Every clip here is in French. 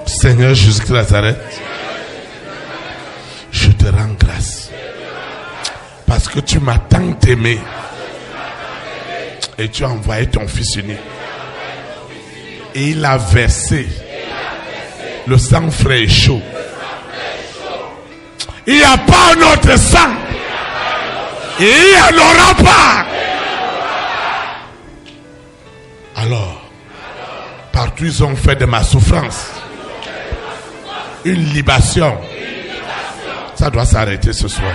Seigneur Jésus de Nazareth, je te rends grâce parce que tu m'as tant aimé et tu as envoyé ton Fils unique et il a versé le sang frais et chaud. Il n'y a pas un autre sang et il n'y en aura pas. Alors, partout ils ont fait de ma souffrance une libation. Ça doit s'arrêter ce soir.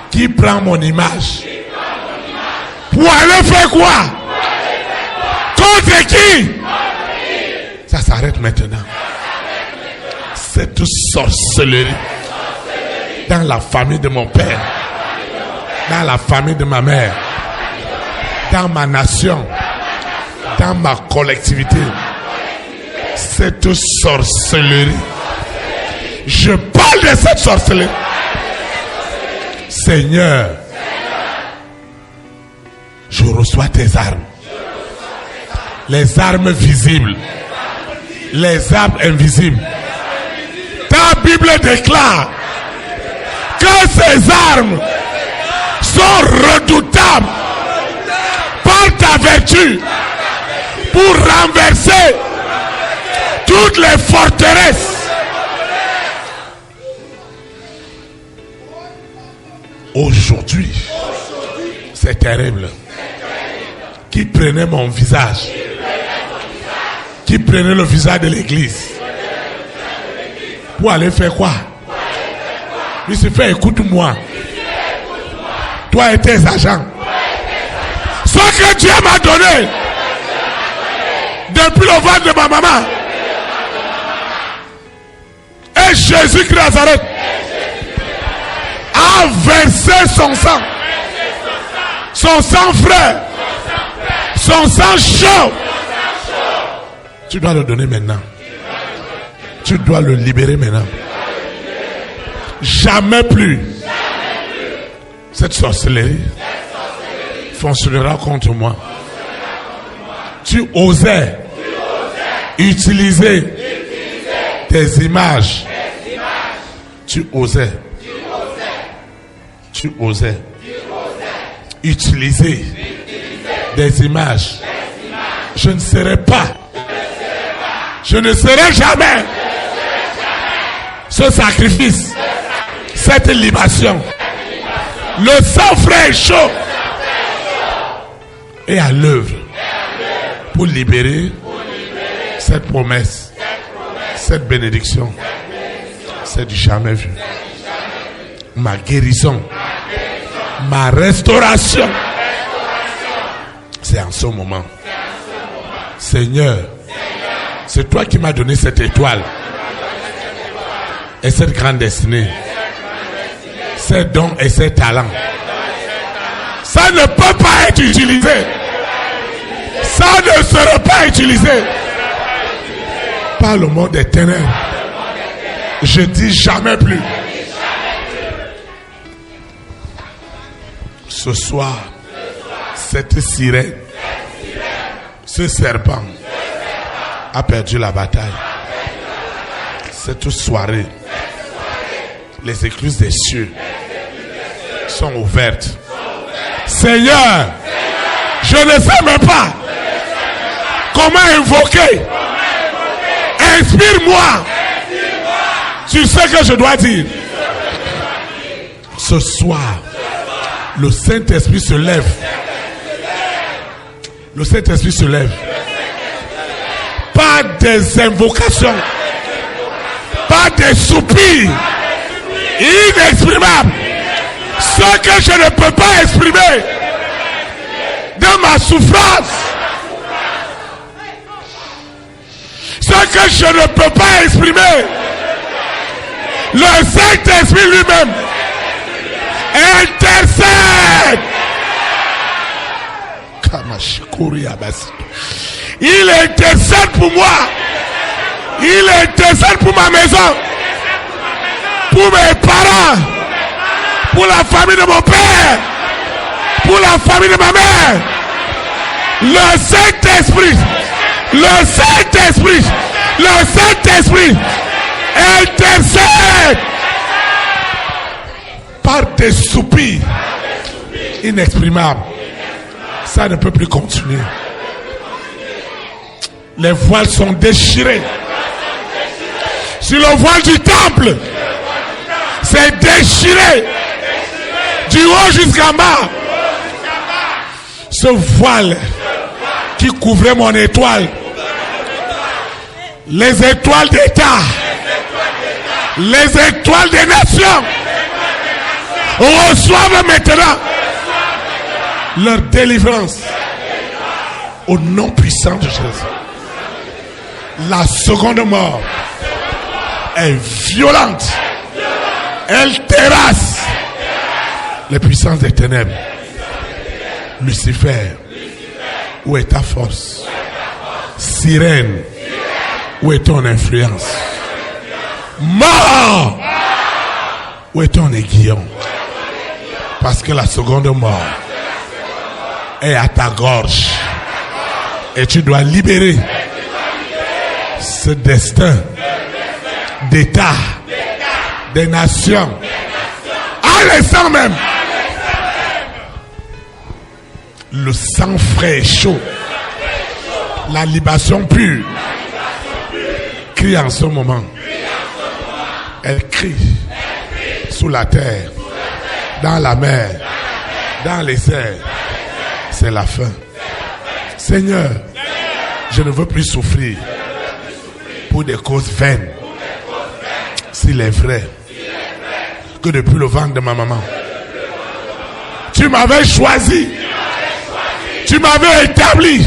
Qui prend mon image pour aller faire quoi? Contre qui? Ça s'arrête maintenant. Cette sorcellerie dans la famille de mon père, dans la famille de ma mère, dans ma nation, dans ma collectivité, cette sorcellerie, je parle de cette sorcellerie. Seigneur, je reçois tes armes, les armes visibles, les armes invisibles. Ta Bible déclare que ces armes sont redoutables par ta vertu pour renverser toutes les forteresses. Aujourd'hui, c'est terrible. Qui prenait mon visage, qui prenait le visage de l'église pour aller faire quoi? Il se fait écoute-moi. Toi et tes agents. Ce que Dieu m'a donné depuis le ventre de ma maman. Et Jésus-Christ de Nazareth a versé son sang. Son sang frais. Son sang chaud. Tu dois le donner maintenant. Tu dois le libérer maintenant. Jamais plus cette sorcellerie fonctionnera contre moi. Tu osais utiliser tes images. Tu osais utiliser des images. Je ne serai pas. Je ne serai jamais ce sacrifice, cette libation. Le sang frais et chaud est à l'œuvre pour libérer cette promesse, cette bénédiction, c'est du jamais vu. Ma guérison, ma restauration, c'est en ce moment. Seigneur, c'est toi qui m'as donné cette étoile et cette grande destinée, ces dons et ces talents. Ça ne peut pas être utilisé. Ça ne sera pas utilisé par le monde des ténèbres. Je dis jamais plus. Ce soir, cette sirène, ce serpent a perdu la bataille. Cette soirée, les écluses des cieux sont ouvertes. Seigneur, je ne sais même pas comment invoquer. Inspire-moi sur ce que je dois dire. Ce soir, le Saint-Esprit se lève. Le Saint-Esprit se lève. Pas des invocations, pas des soupirs inexprimables. Ce que je ne peux pas exprimer de ma souffrance, ce que je ne peux pas exprimer, le Saint-Esprit lui-même intercède. Il intercède pour moi. Il intercède pour ma maison, pour mes parents, pour la famille de mon père, pour la famille de ma mère. Le Saint-Esprit Le Saint-Esprit intercède par des soupirs inexprimables. Ça ne peut plus continuer. Les voiles sont déchirés. Sur le voile du temple, c'est déchiré du haut jusqu'en bas. Ce voile qui couvrait mon étoile, les étoiles d'État, les étoiles des nations reçoivent maintenant leur délivrance au nom puissant de Jésus. La seconde mort est violente. Elle terrasse les puissances des ténèbres. Lucifer, où est ta force? Sirène, où est ton influence? Mort, où est ton aiguillon? Parce que la seconde mort est à ta gorge. Et tu dois libérer ce destin d'État, des nations, à l'instant même. Le sang frais et chaud, la libation pure, crie en ce moment. Elle crie sous la terre, dans la mer, dans les airs. C'est la fin. Seigneur, je ne veux plus souffrir pour des causes vaines. S'il est vrai que depuis le ventre de ma maman, tu m'avais choisi, tu m'avais établi.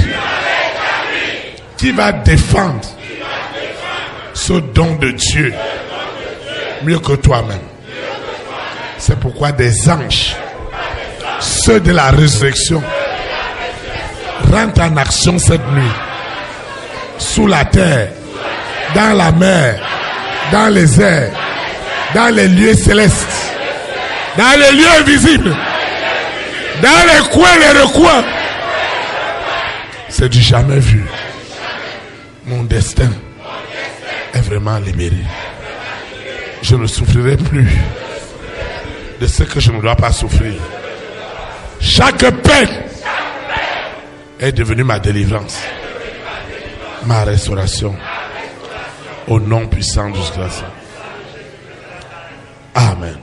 Qui va défendre ce don de Dieu mieux que toi-même? C'est pourquoi des anges, ceux de la résurrection, rentrent en action cette nuit, sous la terre, dans la mer, dans les airs, dans les lieux célestes, dans les lieux invisibles, dans les coins, les recoins. C'est du jamais vu. Mon destin est vraiment libéré. Je ne souffrirai plus de ce que je ne dois pas souffrir. Chaque peine est devenue ma délivrance, ma restauration. Au nom puissant de Jésus. Amen.